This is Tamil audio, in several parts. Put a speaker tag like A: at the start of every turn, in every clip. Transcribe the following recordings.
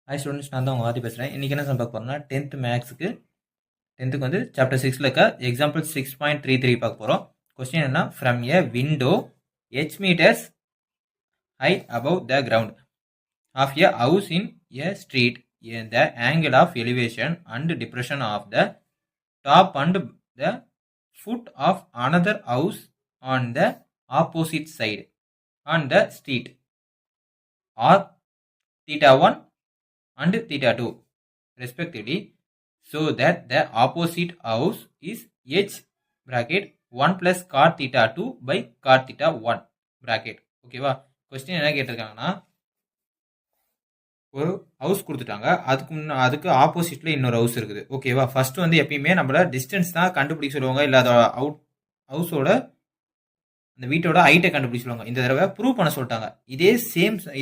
A: ஹாய் ஸ்டூடெண்ட்ஸ், நான் தான் உங்கள் வாத்தி பேசுகிறேன். இன்றைக்கி என்ன பார்க்க போகிறோம்னா 10th மேக்ஸுக்கு வந்து சாப்டர் 6ல் இருக்க எக்ஸாம்பிள் 6.33 பார்க்க போகிறோம். கொஸ்டின் என்ன, from a window h metres high above the ground of a house in a street, the angle of elevation and depression of the top and the foot of another house on the opposite side on the street are theta 1 and theta 2 respectively, so that the opposite house is h bracket 1 plus cot theta 2 by cot theta 1 bracket. ஓகேவா? கொஸ்டின் என்ன கேட்டிருக்காங்கன்னா, ஒரு ஹவுஸ் கொடுத்துட்டாங்க, அதுக்கு ஆப்போசிட்ல இன்னொரு ஹவுஸ் இருக்குது. ஓகேவா? ஃபர்ஸ்ட் வந்து எப்பயுமே நம்மள டிஸ்டன்ஸ் தான் கண்டுபிடிக்க சொல்லுவாங்க, இல்லை அதை ஹவுஸோட அந்த வீட்டோட ஹைட்டை கண்டுபிடிக்க சொல்லுவாங்க. இந்த தடவை ப்ரூவ் பண்ண சொல்லிட்டாங்க.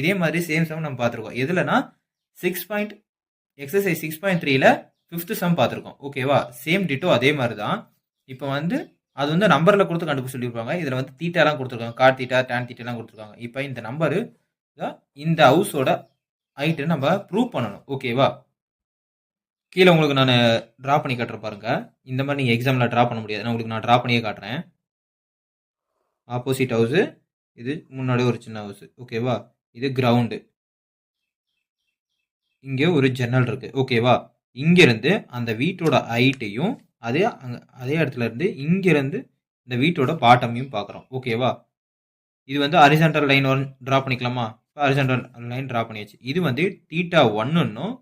A: இதே மாதிரி சேம் சம் நம்ம பார்த்துருக்கோம். எதுலனா எக்ஸசைஸ் 6.3ல 5th சம் பார்த்துருக்கோம். ஓகேவா? சேம் டிட்டோ அதே மாதிரி தான். இப்போ வந்து அது வந்து நம்பரில் கொடுத்து கண்டுபிடிச்சு சொல்லியிருப்பாங்க. இதில் வந்து தீட்டாலாம் கொடுத்துருக்காங்க, காட் தீட்டா டேன் தீட்டாலாம் கொடுத்துருக்காங்க. இப்போ இந்த நம்பரு தான் இந்த ஹவுஸோட ஹைட்டு நம்ம ப்ரூவ் பண்ணணும். ஓகேவா? கீழே உங்களுக்கு நான் ட்ரா பண்ணி காட்டுறேன் பாருங்க. இந்த மாதிரி நீங்கள் எக்ஸாமில் ட்ரா பண்ண முடியாது, நான் உங்களுக்கு ட்ரா பண்ணியே காட்டுறேன். ஆப்போசிட் ஹவுஸு, இது முன்னாடி ஒரு சின்ன ஹவுஸு. ஓகேவா? இது கிரவுண்டு, இங்கே ஒரு ஜன்னல் இருக்கு. ஓகேவா? இங்கிருந்து அந்த வீட்டோட ஹைட்டையும் அதே இடத்துல இருந்து இங்கிருந்து இந்த வீட்டோட பாட்டமையும் பார்க்குறோம். ஓகேவா? இது வந்து ஹரிசாண்டல் லைன் ட்ரா பண்ணிக்கலாமா? ஹரிசாண்டல் லைன் ட்ரா பண்ணியாச்சு. இது வந்து தீட்டா 1ன்னும்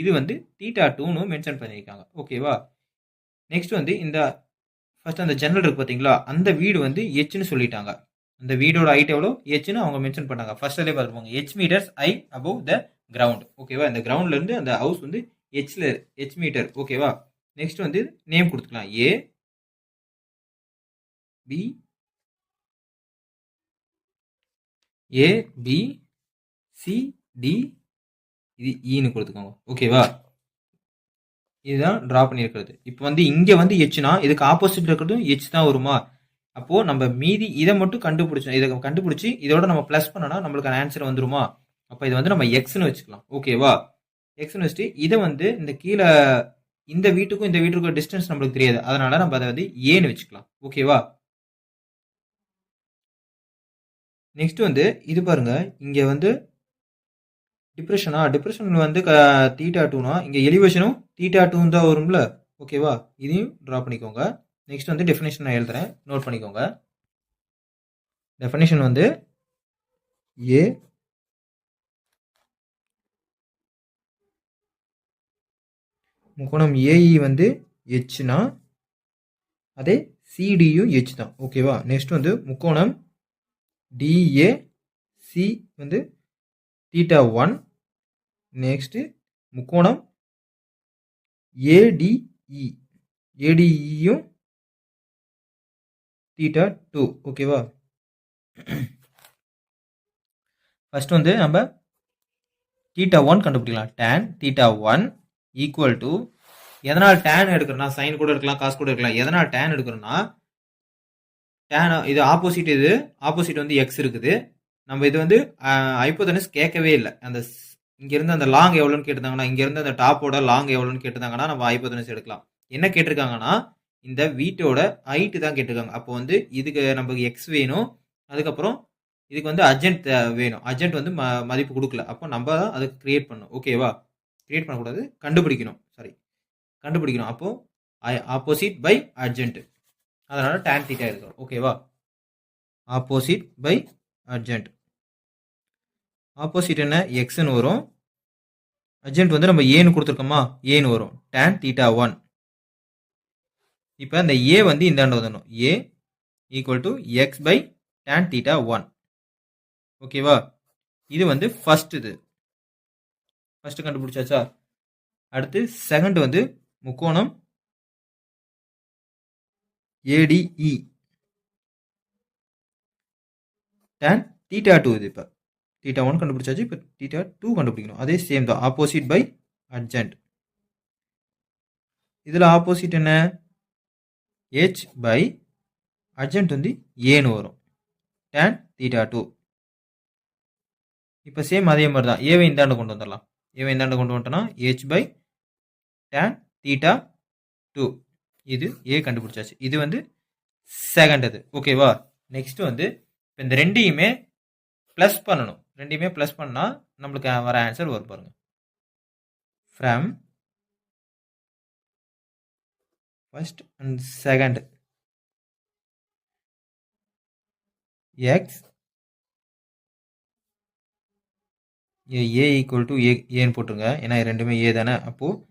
A: இது வந்து தீட்டா 2ன்னு மென்ஷன் பண்ணியிருக்காங்க. ஓகேவா? நெக்ஸ்ட் வந்து இந்த ஃபர்ஸ்ட் அந்த ஜன்னல் இருக்கு பார்த்தீங்களா, அந்த வீடு வந்து ஹெச்னு சொல்லிட்டாங்க. அந்த வீடோட ஹைட் எவ்வளோ ஹெச்னு அவங்க மென்ஷன் பண்ணாங்க. ஃபர்ஸ்ட்லேயே பார்த்துருப்பாங்க, h metres high above the ground. ஓகேவா? இந்த கிரவுண்ட்ல இருந்து அந்த ஹவுஸ் வந்து h மீட்டர். ஓகேவா? நெக்ஸ்ட் வந்து நேம் கொடுத்துக்கலாம், ஏ பி சி டி, இது ஈன்னு கொடுத்துக்கோங்க. ஓகேவா? இதுதான் ட்ரா பண்ணியிருக்கிறது. இப்போ வந்து இங்கே வந்து ஹெச்னா இதுக்கு ஆப்போசிட் இருக்கிறதும் ஹெச் தான் வருமா? அப்போ நம்ம மீதி இதை மட்டும் கண்டுபிடிச்சோம். இதை கண்டுபிடிச்சி இதோட நம்ம பிளஸ் பண்ணனா நம்மளுக்கான ஆன்சர் வந்துருமா? அப்போ இதை வந்து நம்ம எக்ஸ்னு வச்சுக்கலாம். ஓகேவா? எக்ஸ்னு வச்சுட்டு இதை வந்து இந்த கீழே இந்த வீட்டுக்கும் டிஸ்டன்ஸ் நம்மளுக்கு தெரியாது, அதனால நம்ம அதை வந்து ஏன்னு வச்சுக்கலாம். ஓகேவா? நெக்ஸ்ட் வந்து இது பாருங்க, இங்க வந்து டிப்ரெஷன் வந்து தீட்டா 2னா இங்க எலிவேஷனும் தீட்டா 2 தான் வரும்ல. ஓகேவா? இதையும் ட்ரா பண்ணிக்கோங்க. நெக்ஸ்ட் வந்து டெஃபினேஷன் நான் எழுதுறேன், நோட் பண்ணிக்கோங்க. டெஃபினேஷன் வந்து ஏ முக்கோணம் ஏஇ வந்து ஹெச்னா அதே சிடியும் ஹெச் தான். ஓகேவா? நெக்ஸ்ட் வந்து முக்கோணம் டிஏசி வந்து தீட்டா 1. நெக்ஸ்ட் முக்கோணம் ஏடிஇயும் தீட்டா 2. ஓகேவா? ஃபர்ஸ்ட் வந்து நம்ம தீட்டா 1 கண்டுபிடிக்கலாம். டேன் தீட்டா 1 ஈக்குவல் டு, எதனால் டேன் எடுக்கிறோம்னா சைன் கூட இருக்கலாம், காசு கூட இருக்கலாம். எதனால் டேன் எடுக்கிறோம்னா, டேன் இது ஆப்போசிட் வந்து எக்ஸ் இருக்குது. நம்ம இது வந்து ஹைப்போதனஸ் கேட்கவே இல்லை. அந்த இங்கிருந்து அந்த லாங் எவ்வளோன்னு கேட்டிருந்தாங்கன்னா, இங்கிருந்து அந்த டாப்போட லாங் எவ்வளோன்னு கேட்டிருந்தாங்கன்னா நம்ம ஹைப்போதனஸ் எடுக்கலாம். என்ன கேட்டிருக்காங்கன்னா, இந்த வீட்டோட ஹைட்டு தான் கேட்டிருக்காங்க. அப்போ வந்து இதுக்கு நமக்கு எக்ஸ் வேணும், அதுக்கப்புறம் இதுக்கு வந்து அர்ஜென்ட் வேணும். அர்ஜென்ட் வந்து மதிப்பு கொடுக்கல, அப்போ நம்ம தான் அதுக்கு கிரியேட் பண்ணணும். ஓகேவா? கிரியேட் பண்ணக்கூடாது, கண்டுபிடிக்கணும். அப்போ ஆப்போசிட் பை அர்ஜென்ட், அதனால டேன் தீட்டா இருக்கிறோம். ஓகேவா? Opposite by urgent. ஆப்போசிட் என்ன, எக்ஸ்ன்னு வரும். அர்ஜென்ட் வந்து நம்ம ஏன்னு கொடுத்துருக்கோமா, ஏன்னு வரும். Tan theta 1. இப்போ இந்த ஏ வந்து இந்த வந்துடணும். A equal to X by tan theta 1. ஓகேவா? இது வந்து ஃபர்ஸ்ட் கண்டுபிடிச்சாச்சா? அடுத்து செகண்ட் வந்து முக்கோணம் ஏடிஇ டேன் தீட்டா 2. இது இப்போ தீட்டா 1 கண்டுபிடிச்சாச்சு, இப்போ தீட்டா 2 கண்டுபிடிக்கணும். அதே சேம் தான், ஆப்போசிட் பை அட்ஜென்ட். இதில் ஆப்போசிட் என்ன, h பை அட்ஜென்ட் வந்து ஏன்னு வரும். Tan theta 2. இப்போ சேம் அதே மாதிரி தான், ஏவை இந்தாண்டு கொண்டு வந்துடலாம். ஏவை இந்தாண்ட கொண்டு வந்துட்டோம்னா h by tan theta 2 இது ஏ கண்டுபிடிச்சாச்சு. இது வந்து செகண்ட் இது. ஓகேவா? நெக்ஸ்ட் வந்து இந்த ரெண்டையுமே ப்ளஸ் பண்ணணும். ரெண்டையுமே ப்ளஸ் பண்ணால் நம்மளுக்கு வர ஆன்சர் வரும் பாருங்க. From first and second X A equal to ஏன்னு போட்டுருங்க. ஏன்னா ரெண்டுமே ஏ தானே. அப்போது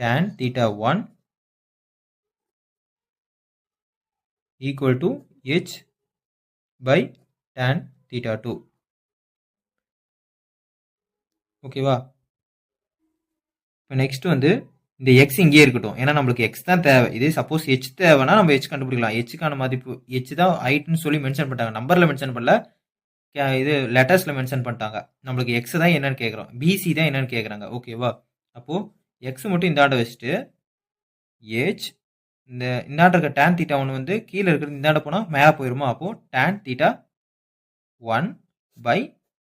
A: tan theta 1 equal to h by tan theta 2. ஓகேவா? இப்போ நெக்ஸ்ட் வந்து இந்த எக்ஸ் இங்கே இருக்கட்டும். ஏன்னா நம்மளுக்கு எக்ஸ் தான் தேவை. இதே சப்போஸ் ஹெச் தேவைன்னா நம்ம ஹெச் கண்டுபிடிக்கலாம். ஹெச்சுக்கான மதிப்பு ஹெச் தான் ஹைட்னு சொல்லி மென்ஷன் பண்ணிட்டாங்க. நம்பரில் மென்ஷன் பண்ணல, இது லெட்டர்ஸில் மென்ஷன் பண்ணிட்டாங்க. நம்மளுக்கு எக்ஸ் தான் என்னன்னு கேட்குறோம், பிசி தான் என்னன்னு கேட்குறாங்க. ஓகேவா? அப்போது எக்ஸ் மட்டும் இந்தாண்ட வச்சுட்டு ஹெச் இந்தாண்ட இருக்க tan theta 1 வந்து கீழே இருக்கிறது இந்தாண்ட போனால் மேலே போயிருமா? அப்போது tan theta 1 by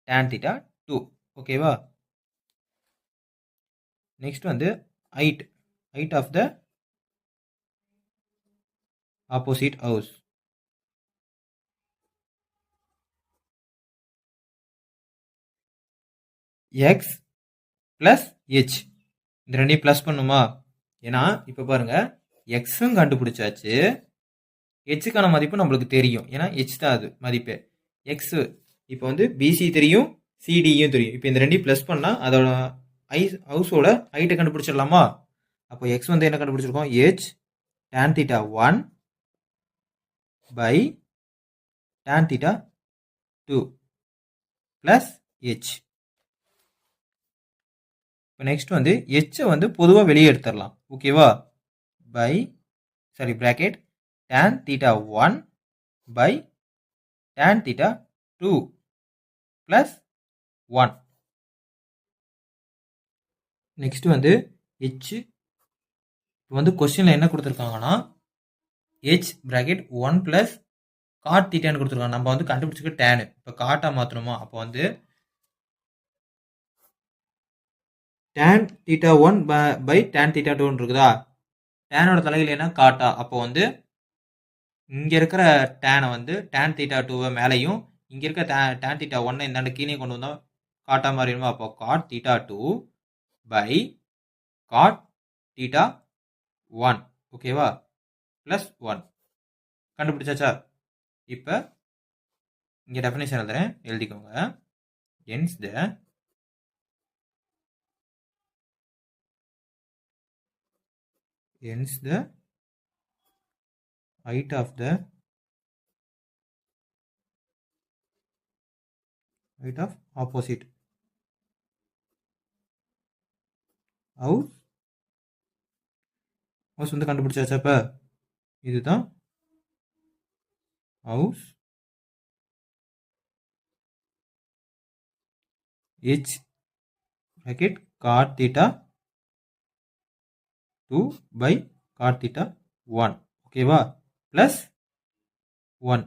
A: tan theta 2. ஓகேவா? நெக்ஸ்ட் வந்து height of the opposite house. x plus h இந்த ரெண்டையும் ப்ளஸ் பண்ணுமா? ஏன்னா இப்போ பாருங்க, எக்ஸும் கண்டுபிடிச்சாச்சு, ஹெச்சுக்கான மதிப்பு நம்மளுக்கு தெரியும். ஏன்னா ஹெச் தான் அது மதிப்பு. எக்ஸ் இப்போ வந்து பிசி தெரியும், சிடியும் தெரியும். இப்போ இந்த ரெண்டையும் ப்ளஸ் பண்ணால் அதோட ஹவுஸோட ஹைட்டை கண்டுபிடிச்சிடலாமா? அப்போ எக்ஸ் வந்து என்ன கண்டுபிடிச்சிருக்கோம்? H tan theta 1 by tan theta 2 plus h. இப்போ நெக்ஸ்ட் வந்து ஹெச்சை வந்து பொதுவாக வெளியே எடுத்துடலாம். ஓகேவா? By bracket tan theta 1 by tan theta 2 plus 1. Next வந்து h இப்போ வந்து கொஸ்டினில் என்ன கொடுத்துருக்காங்கன்னா h பிராக்கெட் 1 ப்ளஸ் காட் தீட்டான்னு கொடுத்துருக்காங்க. நம்ம வந்து கண்டுபிடிச்சிக்க டேனு இப்போ காட்டாக மாற்றணுமா? அப்போ வந்து tan theta 1 by tan theta 2 இருக்குதா? டேனோட தலைகள் என்ன? காட்டா. அப்போ வந்து இங்கே இருக்கிற டேனை வந்து tan theta 2 மேலேயும் இங்கே இருக்க tan theta 1 இந்தாண்ட கீழே கொண்டு வந்தால் காட்டா மாறிடுமா? அப்போ cot theta 2 by cot theta 1. ஓகேவா? ப்ளஸ் 1 கண்டுபிடிச்சாச்சா? இப்போ இங்கே டெஃபினேஷன் எழுதுறேன், எழுதிக்கோங்க. hence the height of opposite house வந்து கண்டுபிடிச்சாச்சா? இப்போ இதுதான் house h bracket cot theta 2 by cot theta 1. ஓகேவா? Plus 1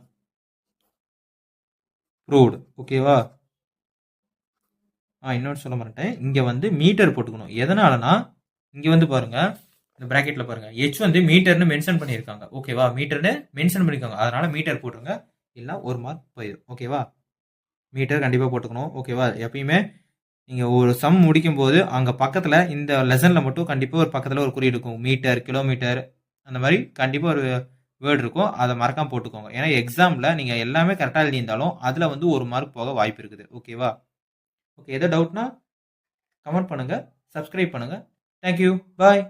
A: proved. ஓகேவா? இன்னொன்று சொல்ல மாட்டேன், இங்கே வந்து மீட்டர் போட்டுக்கணும். எதனாலனா இங்கே வந்து பாருங்க, இந்த ப்ராக்கெட்டில் பாருங்க, ஹெச் வந்து மீட்டர்னு மென்ஷன் பண்ணியிருக்காங்க. ஓகேவா? மீட்டர்னு மென்ஷன் பண்ணியிருக்காங்க, அதனால மீட்டர் போட்டுருங்க, இல்லை 1 மார்க் போயிடும். ஓகேவா? மீட்டர் கண்டிப்பாக போட்டுக்கணும். ஓகேவா? எப்பயுமே நீங்கள் ஒரு சம் முடிக்கும்போது அங்கே பக்கத்தில் இந்த லெசனில் மட்டும் கண்டிப்பாக ஒரு பக்கத்தில் ஒரு குறியீடு இருக்கும். மீட்டர், கிலோமீட்டர், அந்த மாதிரி கண்டிப்பாக ஒரு வேர்டு இருக்கும். அதை மறக்காமல் போட்டுக்கோங்க. ஏன்னா எக்ஸாமில் நீங்கள் எல்லாமே கரெக்டாக எழுதியிருந்தாலும் அதில் வந்து 1 மார்க் போக வாய்ப்பு இருக்குது. ஓகேவா? ஓகே, எதோ டவுட்னா கமெண்ட் பண்ணுங்கள், சப்ஸ்கிரைப் பண்ணுங்கள். தேங்க்யூ, பாய்.